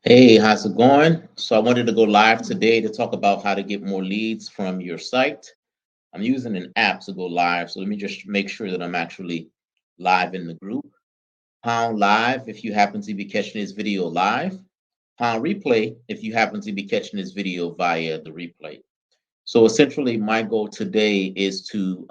Hey, how's it going? So I wanted to go live today to talk about how to get more leads from your site. I'm using an app to go live, so let me just make sure that I'm actually live in the group. Pound live if you happen to be catching this video live. Pound replay if you happen to be catching this video via the replay. So essentially, my goal today is to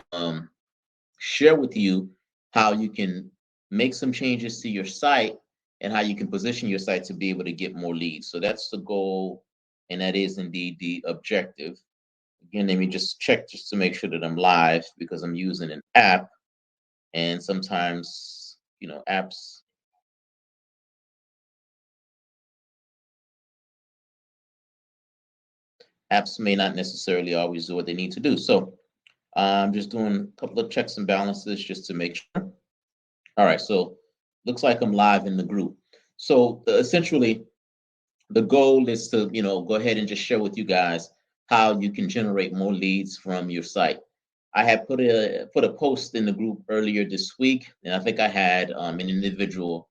share with you how you can make some changes to your site and how you can position your site to be able to get more leads. So that's the goal, and that is indeed the objective. Again, let me just check just to make sure that I'm live because I'm using an app, and sometimes apps may not necessarily always do what they need to do. So I'm just doing a couple of checks and balances just to make sure. All right, so looks like I'm live in the group. So essentially, the goal is to go ahead and just share with you guys how you can generate more leads from your site. I had put a post in the group earlier this week, and I think I had an individual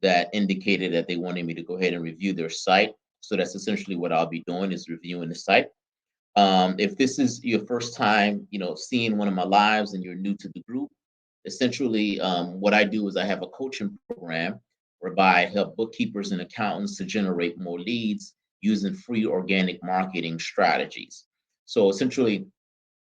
that indicated that they wanted me to go ahead and review their site. So that's essentially what I'll be doing, is reviewing the site. If this is your first time seeing one of my lives and you're new to the group, essentially what I do is I have a coaching program whereby I help bookkeepers and accountants to generate more leads using free organic marketing strategies. So essentially,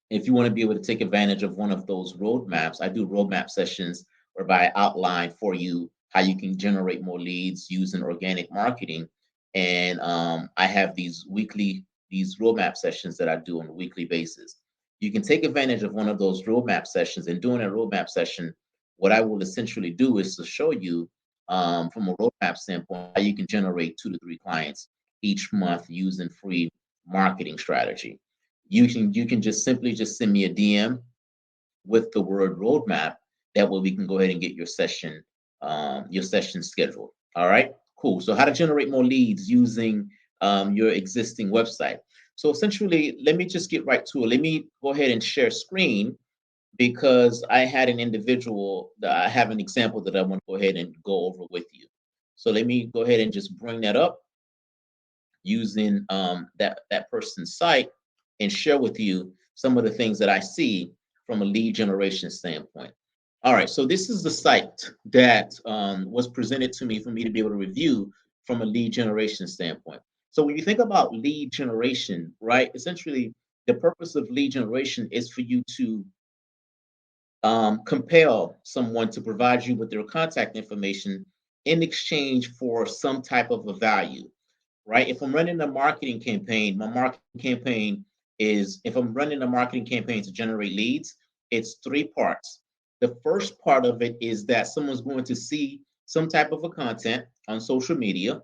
if you want to be able to take advantage of one of those roadmaps, I do roadmap sessions whereby I outline for you how you can generate more leads using organic marketing. And I have these roadmap sessions that I do on a weekly basis. You can take advantage of one of those roadmap sessions, and during a roadmap session, what I will essentially do is to show you from a roadmap standpoint how you can generate 2 to 3 clients each month using free marketing strategy. You can just simply just send me a DM with the word roadmap. That way we can go ahead and get your session scheduled. All right, cool. So how to generate more leads using your existing website. So essentially, let me just get right to it. Let me go ahead and share screen because I had an individual that I have an example that I want to go ahead and go over with you. So let me go ahead and just bring that up using that person's site and share with you some of the things that I see from a lead generation standpoint. All right, so this is the site that was presented to me for me to be able to review from a lead generation standpoint. So when you think about lead generation, right, essentially the purpose of lead generation is for you to compel someone to provide you with their contact information in exchange for some type of a value, right? If I'm running a marketing campaign, my marketing campaign is, if I'm running a marketing campaign to generate leads, it's 3 parts. The first part of it is that someone's going to see some type of a content on social media.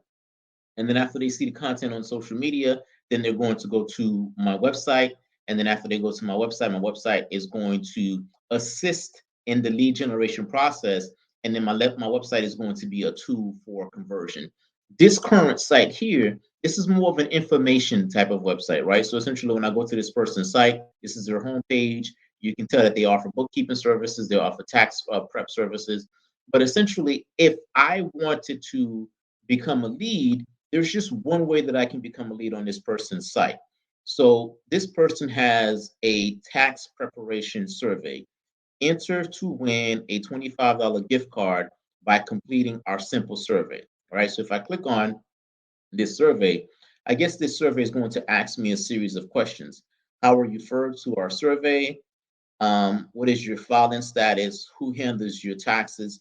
And then after they see the content on social media, then they're going to go to my website. And then after they go to my website is going to assist in the lead generation process. And then my website is going to be a tool for conversion. This current site here, this is more of an information type of website, right? So essentially, when I go to this person's site, this is their homepage. You can tell that they offer bookkeeping services, they offer tax prep services. But essentially, if I wanted to become a lead, there's just one way that I can become a lead on this person's site. So this person has a tax preparation survey. Enter to win a $25 gift card by completing our simple survey. All right. So if I click on this survey, I guess this survey is going to ask me a series of questions. How are you referred to our survey? What is your filing status? Who handles your taxes?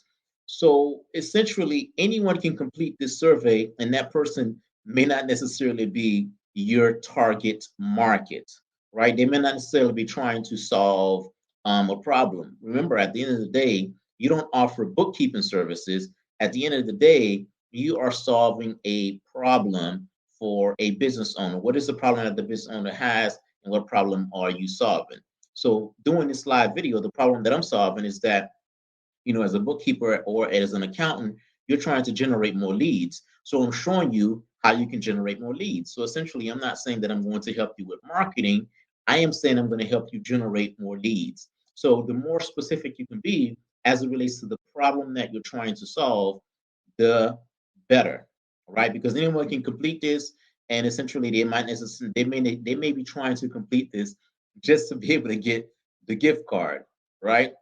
So essentially, anyone can complete this survey, and that person may not necessarily be your target market, right? They may not necessarily be trying to solve a problem. Remember, at the end of the day, you don't offer bookkeeping services. At the end of the day, you are solving a problem for a business owner. What is the problem that the business owner has, and what problem are you solving? So doing this live video, the problem that I'm solving is that, as a bookkeeper or as an accountant, you're trying to generate more leads. So I'm showing you how you can generate more leads. So essentially, I'm not saying that I'm going to help you with marketing. I am saying I'm going to help you generate more leads. So the more specific you can be as it relates to the problem that you're trying to solve, the better. right? Because anyone can complete this, and essentially they may be trying to complete this just to be able to get the gift card, right?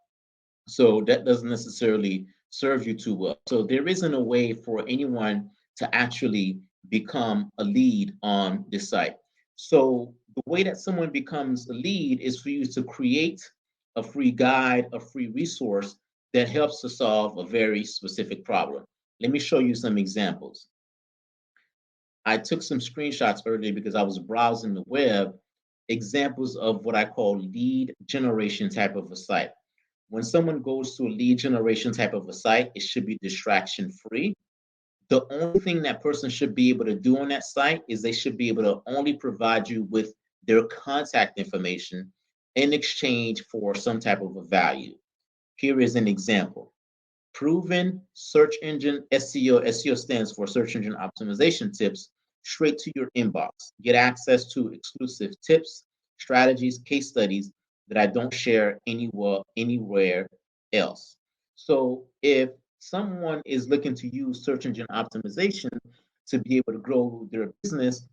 So that doesn't necessarily serve you too well. So there isn't a way for anyone to actually become a lead on this site. So the way that someone becomes a lead is for you to create a free guide, a free resource that helps to solve a very specific problem. Let me show you some examples. I took some screenshots earlier because I was browsing the web, examples of what I call lead generation type of a site. When someone goes to a lead generation type of a site, it should be distraction free. The only thing that person should be able to do on that site is they should be able to only provide you with their contact information in exchange for some type of a value. Here is an example. Proven search engine SEO. SEO stands for search engine optimization tips straight to your inbox. Get access to exclusive tips, strategies, case studies that I don't share anywhere else. So if someone is looking to use search engine optimization to be able to grow their business,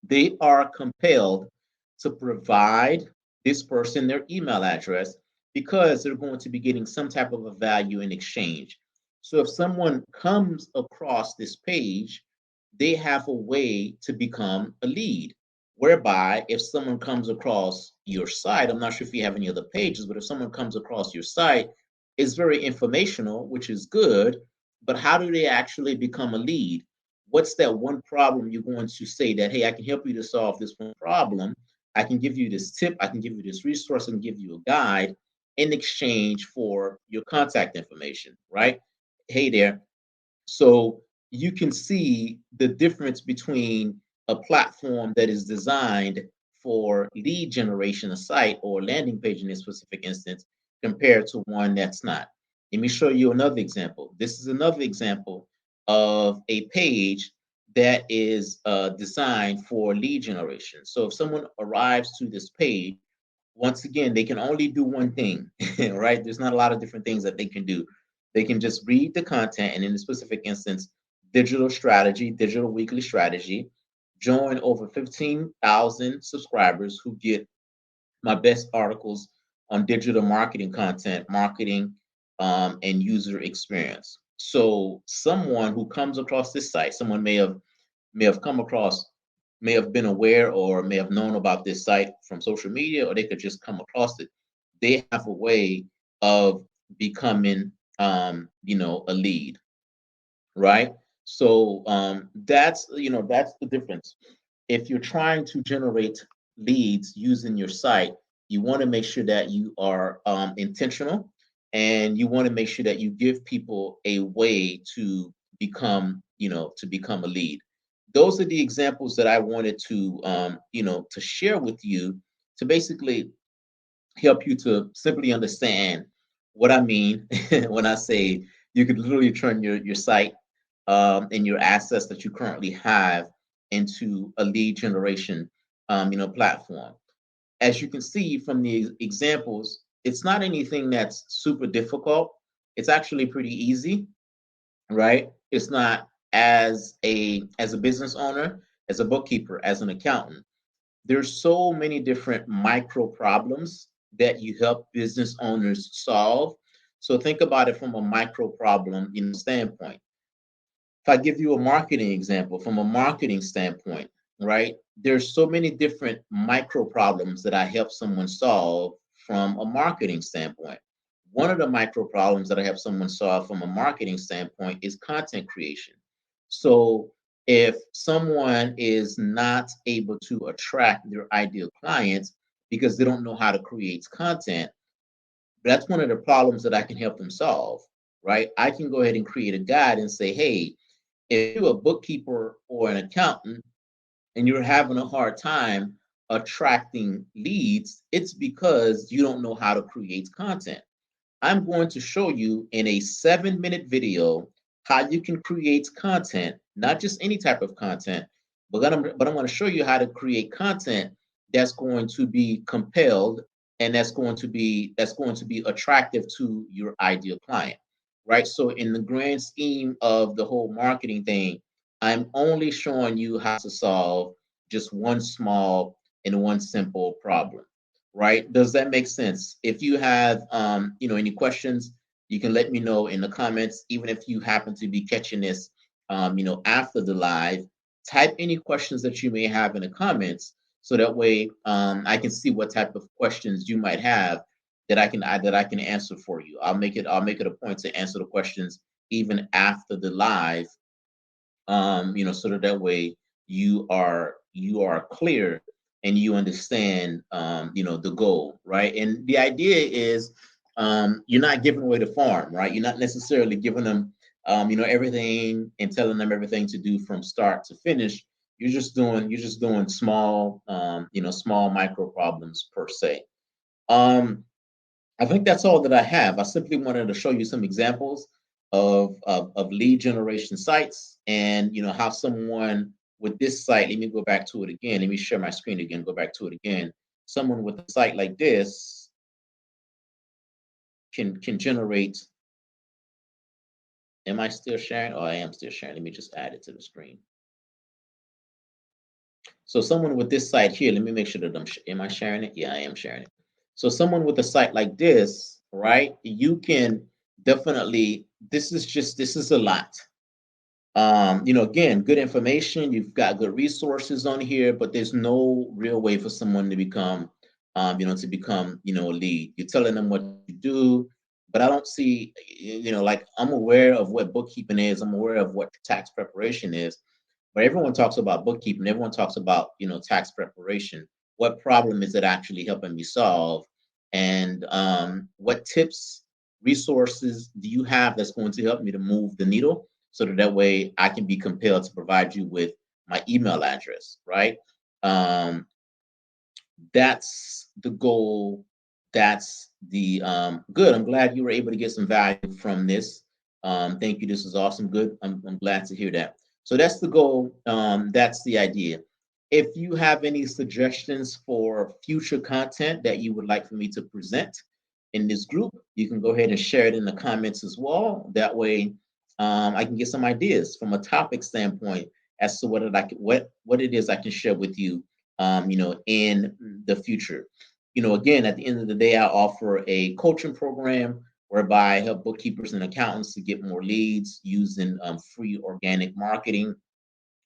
they are compelled to provide this person their email address because they're going to be getting some type of a value in exchange. So if someone comes across this page, they have a way to become a lead. Whereby, if someone comes across your site, I'm not sure if you have any other pages, but if someone comes across your site, it's very informational, which is good. But how do they actually become a lead? What's that one problem you're going to say that, hey, I can help you to solve this one problem. I can give you this tip, I can give you this resource, and give you a guide in exchange for your contact information, right? Hey there. So you can see the difference between a platform that is designed for lead generation, a site or landing page in this specific instance, compared to one that's not. Let me show you another example. This is another example of a page that is designed for lead generation. So if someone arrives to this page, once again, they can only do one thing, right? There's not a lot of different things that they can do. They can just read the content, and in the specific instance, digital strategy, digital weekly strategy, join over 15,000 subscribers who get my best articles on digital marketing content, marketing, and user experience. So someone who comes across this site, someone may have come across, may have been aware or may have known about this site from social media, or they could just come across it. They have a way of becoming, a lead, right? So that's the difference. If you're trying to generate leads using your site, you want to make sure that you are intentional, and you want to make sure that you give people a way to become a lead. Those are the examples that I wanted to share with you to basically help you to simply understand what I mean when I say you could literally turn your site and your assets that you currently have into a lead generation platform. As you can see from the examples, it's not anything that's super difficult. It's actually pretty easy, right? It's not as a business owner, as a bookkeeper, as an accountant. There's so many different micro problems that you help business owners solve. So think about it from a micro problem standpoint. If I give you a marketing example, from a marketing standpoint, right? There's so many different micro problems that I help someone solve from a marketing standpoint. One of the micro problems that I help someone solve from a marketing standpoint is content creation. So if someone is not able to attract their ideal clients because they don't know how to create content, that's one of the problems that I can help them solve, right? I can go ahead and create a guide and say, hey, if you're a bookkeeper or an accountant and you're having a hard time attracting leads, it's because you don't know how to create content. I'm going to show you in a 7-minute video how you can create content, not just any type of content, but I'm going to show you how to create content that's going to be compelled, and that's going to be attractive to your ideal client, right? So in the grand scheme of the whole marketing thing, I'm only showing you how to solve just one small and one simple problem, right? Does that make sense? If you have, any questions, you can let me know in the comments. Even if you happen to be catching this, after the live, type any questions that you may have in the comments, so that way I can see what type of questions you might have that I can answer for you. I'll make it a point to answer the questions even after the live, so that way you are clear and you understand, the goal, right? And the idea is, you're not giving away the farm, right? You're not necessarily giving them, everything and telling them everything to do from start to finish. You're just doing small, small micro problems per se. Um, I think that's all that I have. I simply wanted to show you some examples of lead generation sites, and how someone with this site, let me go back to it again. Let me share my screen again, go back to it again. Someone with a site like this can generate. Am I still sharing? Oh, I am still sharing. Let me just add it to the screen. So someone with this site here, let me make sure that am I sharing it? Yeah, I am sharing it. So someone with a site like this, right? You can definitely, this is a lot. Again, good information. You've got good resources on here, but there's no real way for someone to become, a lead. You're telling them what to do, but I don't see, like, I'm aware of what bookkeeping is. I'm aware of what tax preparation is, but everyone talks about bookkeeping. Everyone talks about, tax preparation. What problem is it actually helping me solve? And what tips, resources do you have that's going to help me to move the needle, so that way I can be compelled to provide you with my email address, right? Um, that's the goal. That's the good. I'm glad you were able to get some value from this. Thank you. This is awesome. Good. I'm glad to hear that. So that's the goal. That's the idea. If you have any suggestions for future content that you would like for me to present in this group, you can go ahead and share it in the comments as well. That way, I can get some ideas from a topic standpoint as to what it is I can share with you, in the future. Again, at the end of the day, I offer a coaching program whereby I help bookkeepers and accountants to get more leads using free organic marketing.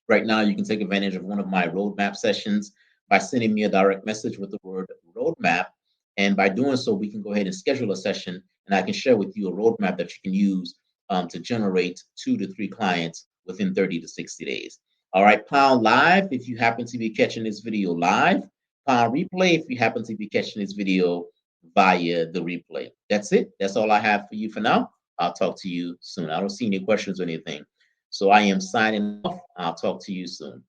Right now, you can take advantage of one of my roadmap sessions by sending me a direct message with the word roadmap. And by doing so, we can go ahead and schedule a session, and I can share with you a roadmap that you can use to generate 2 to 3 clients within 30 to 60 days. All right, pound live if you happen to be catching this video live, pound replay if you happen to be catching this video via the replay. That's it. That's all I have for you for now. I'll talk to you soon. I don't see any questions or anything. So I am signing off. I'll talk to you soon.